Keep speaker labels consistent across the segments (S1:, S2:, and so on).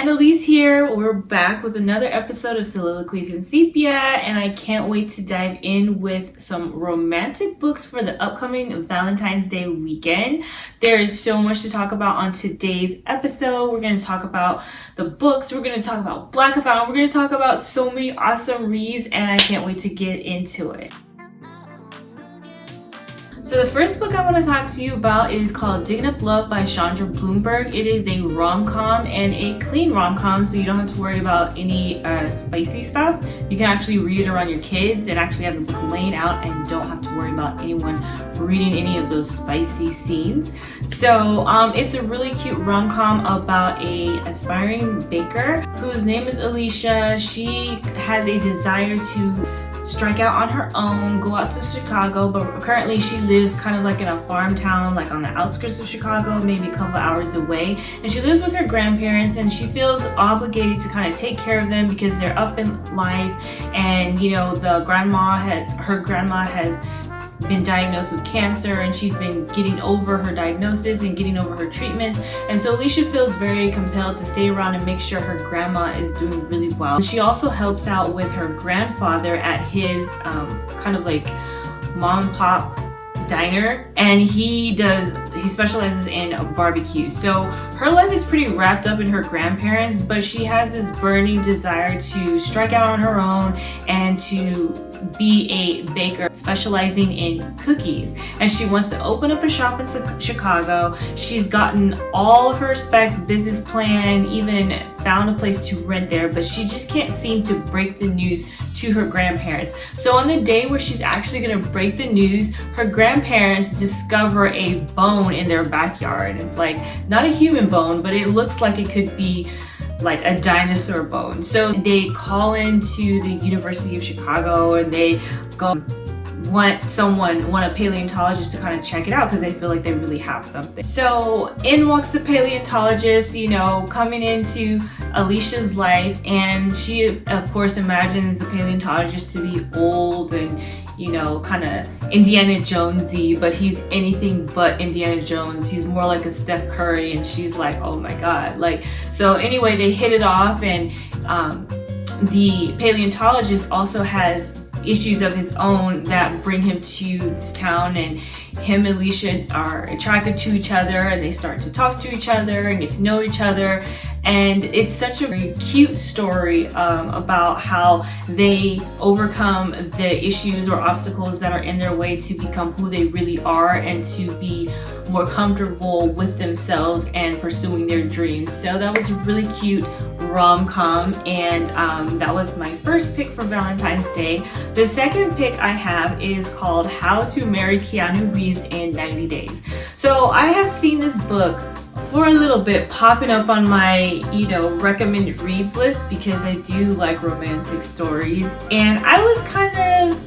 S1: and Elise here. We're back with another episode of Soliloquies in Sepia, and I can't wait to dive in with some romantic books for the upcoming Valentine's Day weekend. There is so much to talk about on today's episode. We're going to talk about the books, we're going to talk about Blackathon, we're going to talk about so many awesome reads, and I can't wait to get into it. So the first book I want to talk to you about is called Digging Up Love by Chandra Bloomberg. It is a rom-com and a clean rom-com, so you don't have to worry about any spicy stuff. You can actually read it around your kids and actually have the book laying out and don't have to worry about anyone reading any of those spicy scenes. So it's a really cute rom-com about a aspiring baker whose name is Alicia. She has a desire to strike out on her own, go out to Chicago, but currently she lives kind of like in a farm town, like on the outskirts of Chicago, maybe a couple hours away, and she lives with her grandparents, and she feels obligated to kind of take care of them because they're up in life, and you know, her grandma has been diagnosed with cancer, and she's been getting over her diagnosis and getting over her treatment, and so Alicia feels very compelled to stay around and make sure her grandma is doing really well. She also helps out with her grandfather at his kind of like mom and pop diner, and he specializes in barbecue. So her life is pretty wrapped up in her grandparents, but she has this burning desire to strike out on her own and to be a baker specializing in cookies, and she wants to open up a shop in Chicago. She's gotten all of her specs, business plan, even found a place to rent there, but she just can't seem to break the news to her grandparents. So on the day where she's actually going to break the news, her grandparents discover a bone in their backyard. It's like not a human bone, but it looks like it could be like a dinosaur bone. So they call into the University of Chicago and they want a paleontologist to kind of check it out because they feel like they really have something. So in walks the paleontologist, you know, coming into Alicia's life, and she of course imagines the paleontologist to be old and, you know, kind of Indiana Jonesy, but he's anything but Indiana Jones. He's more like a Steph Curry, and she's like, oh my god. Like, so anyway, they hit it off, and the paleontologist also has issues of his own that bring him to this town, and him and Alicia are attracted to each other, and they start to talk to each other and get to know each other. And it's such a very cute story about how they overcome the issues or obstacles that are in their way to become who they really are and to be more comfortable with themselves and pursuing their dreams. So that was a really cute rom-com, and that was my first pick for Valentine's Day. The second pick I have is called How to Marry Keanubes in 90 Days. So I have seen this book for a little bit popping up on my, you know, recommended reads list because I do like romantic stories, and I was kind of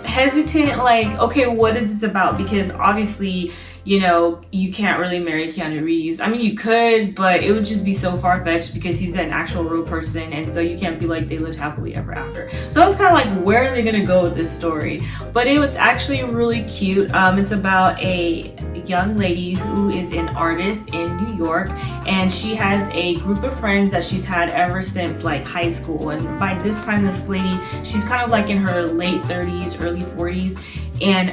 S1: hesitant, like, okay, what is this about? Because obviously, you know, you can't really marry Keanu Reeves. I mean, you could, but it would just be so far-fetched because he's an actual real person, and so you can't be like they lived happily ever after. So I was kind of like, where are they gonna go with this story? But it was actually really cute. It's about a young lady who is an artist in New York, and she has a group of friends that she's had ever since like high school. And by this time, this lady, she's kind of like in her late 30s, early 40s, and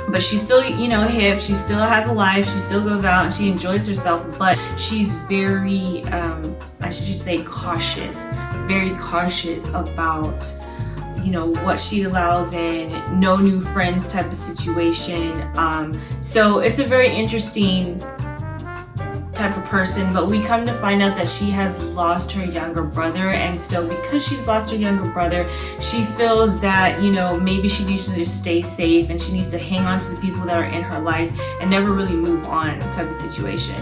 S1: but she's still, you know, hip. She still has a life. She still goes out and she enjoys herself, but she's very, I should just say cautious, very cautious about, you know, what she allows in, no new friends type of situation. So it's a very interesting type of person, but we come to find out that she has lost her younger brother, and so because she's lost her younger brother, she feels that, you know, maybe she needs to just stay safe and she needs to hang on to the people that are in her life and never really move on type of situation.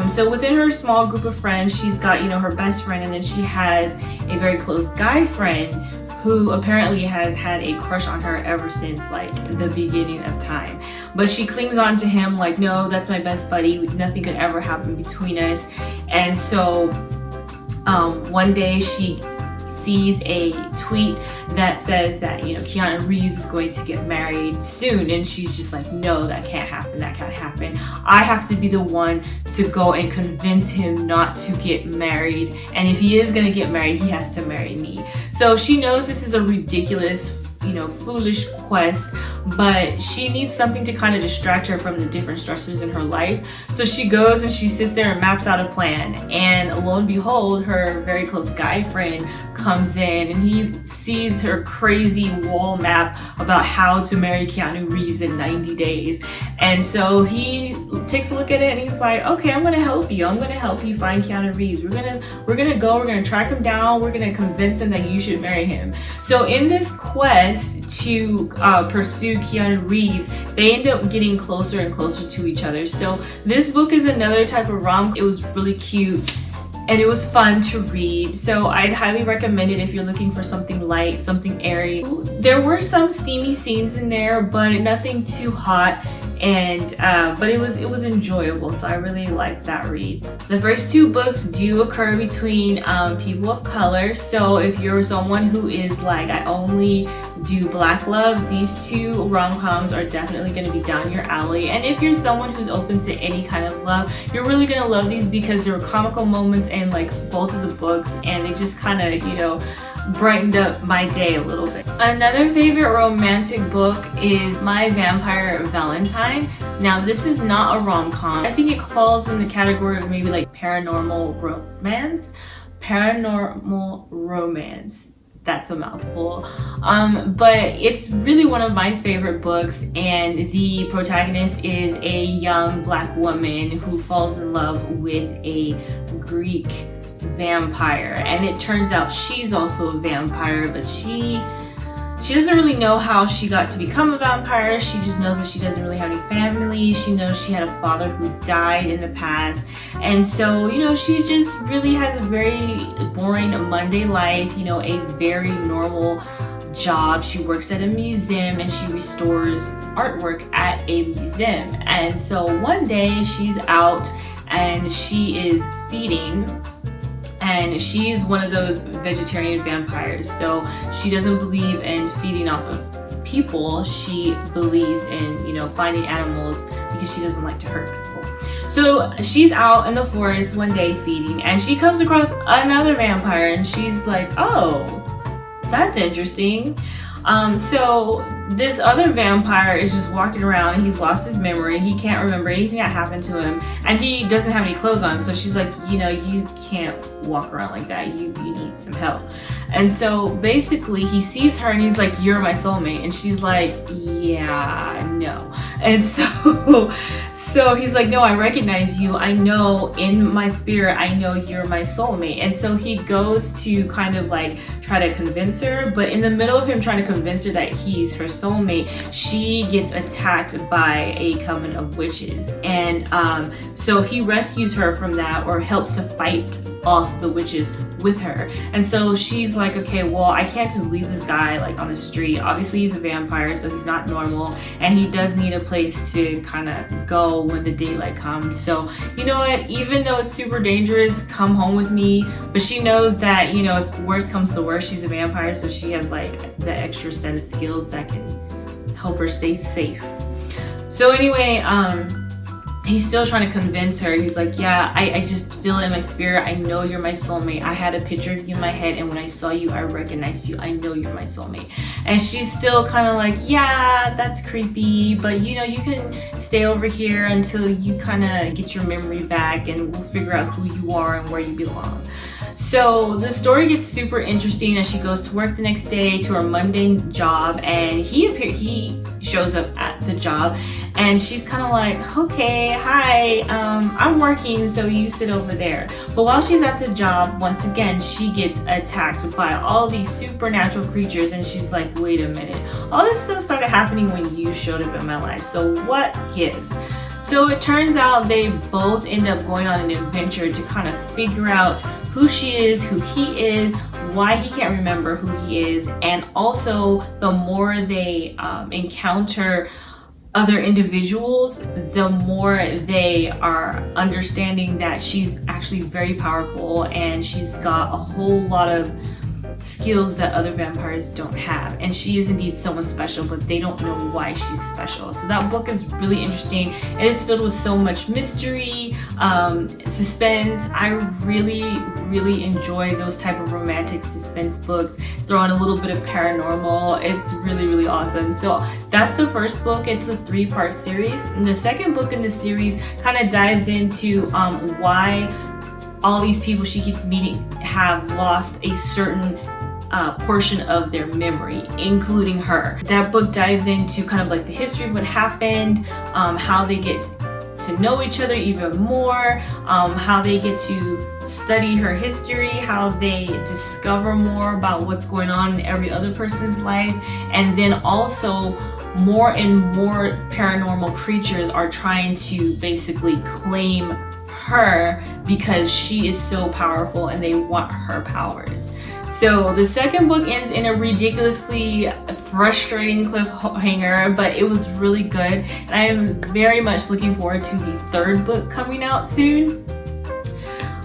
S1: So within her small group of friends, she's got, you know, her best friend, and then she has a very close guy friend who apparently has had a crush on her ever since like the beginning of time. But she clings on to him like, no, that's my best buddy. Nothing could ever happen between us. And so one day she sees a tweet that says that, you know, Keanu Reeves is going to get married soon, and she's just like, no, that can't happen, that can't happen. I have to be the one to go and convince him not to get married, and if he is gonna get married, he has to marry me. So she knows this is a ridiculous, you know, foolish quest, but she needs something to kind of distract her from the different stressors in her life. So she goes and she sits there and maps out a plan, and lo and behold, her very close guy friend comes in and he sees her crazy wall map about how to marry Keanu Reeves in 90 days. And so he takes a look at it and he's like, okay, I'm gonna help you. I'm gonna help you find Keanu Reeves. We're gonna track him down. We're gonna convince him that you should marry him. So in this quest to pursue Keanu Reeves, they end up getting closer and closer to each other. So this book is another type of rom. It was really cute and it was fun to read. So I'd highly recommend it if you're looking for something light, something airy. There were some steamy scenes in there, but nothing too hot. And but it was enjoyable, so I really liked that read. The first two books do occur between people of color, so if you're someone who is like, I only do black love, these two rom-coms are definitely going to be down your alley. And if you're someone who's open to any kind of love, you're really going to love these because there were comical moments in like both of the books, and they just kind of, you know, brightened up my day a little bit. Another favorite romantic book is My Vampire Valentine. Now this is not a rom-com. I think it falls in the category of maybe like paranormal romance. Paranormal romance. That's a mouthful. But it's really one of my favorite books, and the protagonist is a young black woman who falls in love with a Greek vampire, and it turns out she's also a vampire, but she doesn't really know how she got to become a vampire. She just knows that she doesn't really have any family. She knows she had a father who died in the past, and so, you know, she just really has a very boring Monday life, you know, a very normal job. She works at a museum and she restores artwork at a museum. And so one day she's out and she is feeding, and she's one of those vegetarian vampires, so she doesn't believe in feeding off of people. She believes in, you know, finding animals because she doesn't like to hurt people. So she's out in the forest one day feeding, and she comes across another vampire, and she's like, oh, that's interesting. So this other vampire is just walking around, and he's lost his memory. He can't remember anything that happened to him, and he doesn't have any clothes on. So she's like, you know, you can't walk around like that. You need some help. And so basically he sees her and he's like, you're my soulmate. And she's like, yeah, no. And so he's like, no, I recognize you. I know in my spirit, I know you're my soulmate. And so he goes to kind of like try to convince her, but in the middle of him trying to convince her that he's her soulmate, she gets attacked by a coven of witches. And so he rescues her from that, or helps to fight off the witches with her. And so she's like, okay, well, I can't just leave this guy like on the street. Obviously he's a vampire, so he's not normal, and he does need a place to kind of go when the daylight comes. So, you know what, even though it's super dangerous, come home with me. But she knows that, you know, if worst comes to worst, she's a vampire, so she has like the extra set of skills that can help her stay safe. So anyway, he's still trying to convince her. He's like, yeah, I just feel it in my spirit. I know you're my soulmate. I had a picture of you in my head, and when I saw you, I recognized you. I know you're my soulmate. And she's still kind of like, yeah, that's creepy, but you know, you can stay over here until you kind of get your memory back, and we'll figure out who you are and where you belong. So the story gets super interesting as she goes to work the next day to her mundane job, and he shows up at the job, and she's kind of like, okay, hi, I'm working, so you sit over there. But while she's at the job, once again, she gets attacked by all these supernatural creatures, and she's like, wait a minute, all this stuff started happening when you showed up in my life, so what gives? So it turns out they both end up going on an adventure to kind of figure out who she is, who he is, why he can't remember who he is, and also the more they encounter other individuals, the more they are understanding that she's actually very powerful, and she's got a whole lot of skills that other vampires don't have, and she is indeed someone special, but they don't know why she's special. So that book is really interesting. It is filled with so much mystery, suspense. I really enjoy those type of romantic suspense books. Throw in a little bit of paranormal. It's really awesome. So that's the first book. It's a 3-part series, and the second book in the series kind of dives into why all these people she keeps meeting have lost a certain portion of their memory, including her. That book dives into kind of like the history of what happened, how they get to know each other even more, how they get to study her history, how they discover more about what's going on in every other person's life, and then also more and more paranormal creatures are trying to basically claim her because she is so powerful and they want her powers. So the second book ends in a ridiculously frustrating cliffhanger, but it was really good. And I am very much looking forward to the third book coming out soon.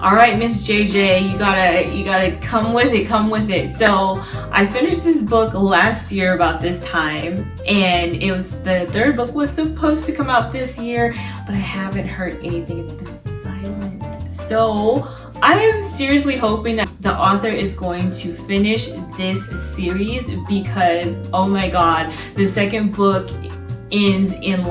S1: All right, Miss JJ, you gotta come with it. So I finished this book last year about this time, and the third book was supposed to come out this year, but I haven't heard anything. It's been silent. So I am seriously hoping that the author is going to finish this series, because oh my god, the second book ends in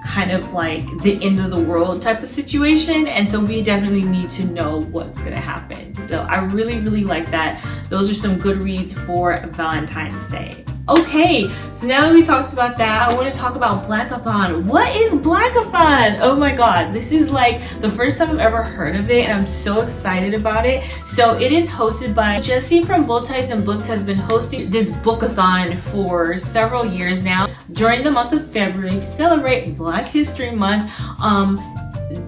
S1: kind of like the end of the world type of situation, and so we definitely need to know what's gonna happen. So I really like that. Those are some good reads for Valentine's Day. Okay, so now that we talked about that, I want to talk about Blackathon. What is Blackathon? Oh my god, this is like the first time I've ever heard of it, and I'm so excited about it. So it is hosted by Jessie from Bowties Books, has been hosting this bookathon for several years now. During the month of February, to celebrate Black History Month,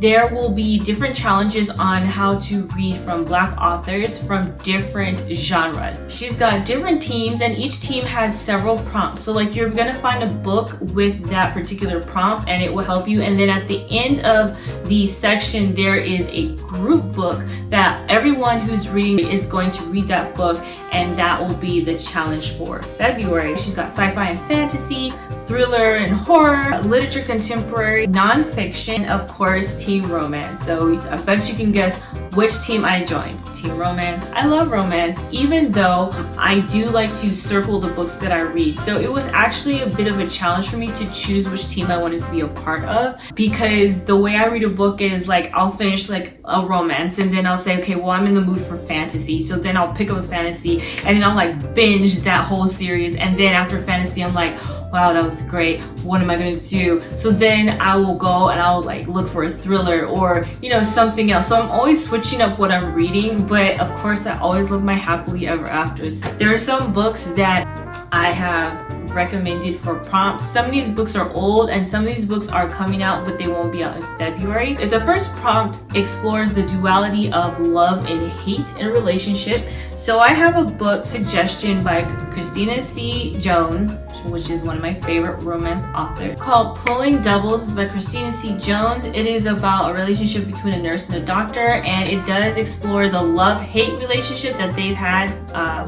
S1: there will be different challenges on how to read from Black authors from different genres. She's got different teams, and each team has several prompts. So like, you're gonna find a book with that particular prompt and it will help you. And then at the end of the section, there is a group book that everyone who's reading is going to read that book, and that will be the challenge for February. She's got sci-fi and fantasy, thriller and horror, literature, contemporary, nonfiction, of course, teen romance. So I bet you can guess which team I joined. Teen romance. I love romance, even though I do like to circle the books that I read. So it was actually a bit of a challenge for me to choose which team I wanted to be a part of, because the way I read a book is like, I'll finish like a romance and then I'll say, okay, well, I'm in the mood for fantasy. So then I'll pick up a fantasy and then I'll like binge that whole series. And then after fantasy, I'm like, wow, that was great. What am I going to do? So then I will go and I'll like look for a thriller or, you know, something else. So I'm always switching up what I'm reading, but of course I always love my happily ever afters. There are some books that I have recommended for prompts. Some of these books are old and some of these books are coming out, but they won't be out in February. The first prompt explores the duality of love and hate in a relationship. So I have a book suggestion by Christina C. Jones, which is one of my favorite romance authors, called Pulling Doubles. It's by Christina C. Jones. It is about a relationship between a nurse and a doctor, and it does explore the love-hate relationship that they've had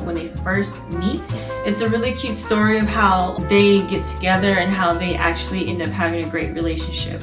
S1: when they first meet. It's a really cute story of how they get together and how they actually end up having a great relationship.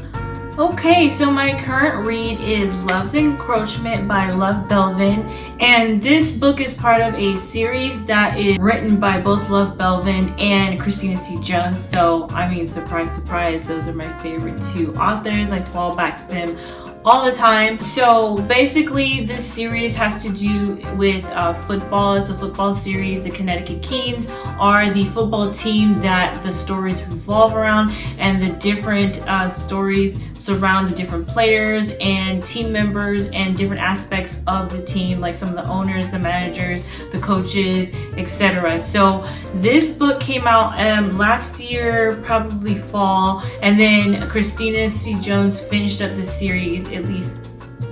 S1: Okay, so my current read is Love's Encroachment by Love Belvin, and this book is part of a series that is written by both Love Belvin and Christina C. Jones. So, I mean, surprise, surprise, those are my favorite two authors. I fall back to them all the time. So basically this series has to do with football. It's a football series. The Connecticut Kings are the football team that the stories revolve around, and the different stories surround the different players and team members and different aspects of the team, like some of the owners, the managers, the coaches, etc. So this book came out last year, probably fall, and then Christina C. Jones finished up the series, at least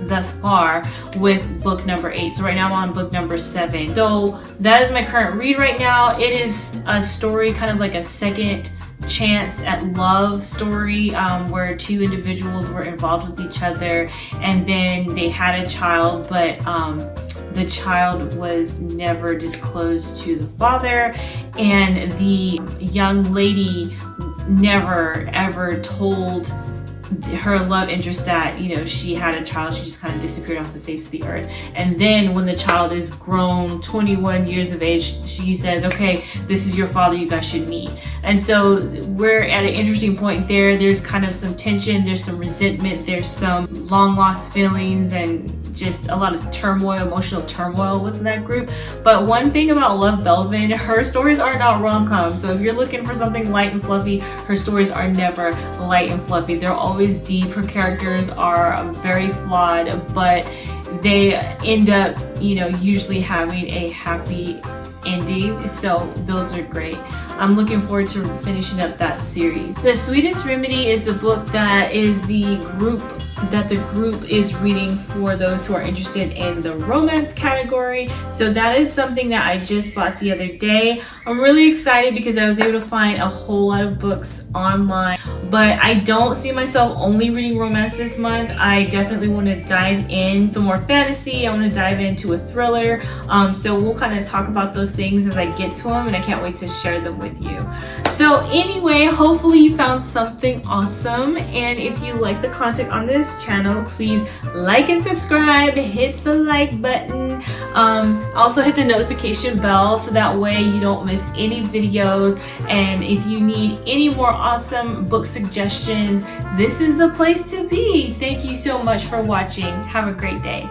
S1: thus far, with book number 8. So right now I'm on book number 7. So that is my current read right now. It is a story, kind of like a second chance at love story, where two individuals were involved with each other and then they had a child, but the child was never disclosed to the father, and the young lady never ever told her love interest that, you know, she had a child. She just kind of disappeared off the face of the earth. And then when the child is grown, 21 years of age, she says, okay, this is your father, you guys should meet. And so we're at an interesting point there. There's kind of some tension, there's some resentment, there's some long lost feelings, and just a lot of turmoil, emotional turmoil within that group. But one thing about Love Belvin, her stories are not rom-coms. So if you're looking for something light and fluffy, her stories are never light and fluffy. They're always deep. Her characters are very flawed, but they end up, you know, usually having a happy ending. So those are great. I'm looking forward to finishing up that series. The Sweetest Remedy is a book that is the group is reading for those who are interested in the romance category. So that is something that I just bought the other day. I'm really excited because I was able to find a whole lot of books online, but I don't see myself only reading romance this month. I definitely want to dive into more fantasy. I want to dive into a thriller. So we'll kind of talk about those things as I get to them, and I can't wait to share them with you. So anyway, hopefully you found something awesome, and if you like the content on this channel, please like and subscribe, hit the like button, also hit the notification bell so that way you don't miss any videos. And if you need any more awesome book suggestions, this is the place to be. Thank you so much for watching. Have a great day.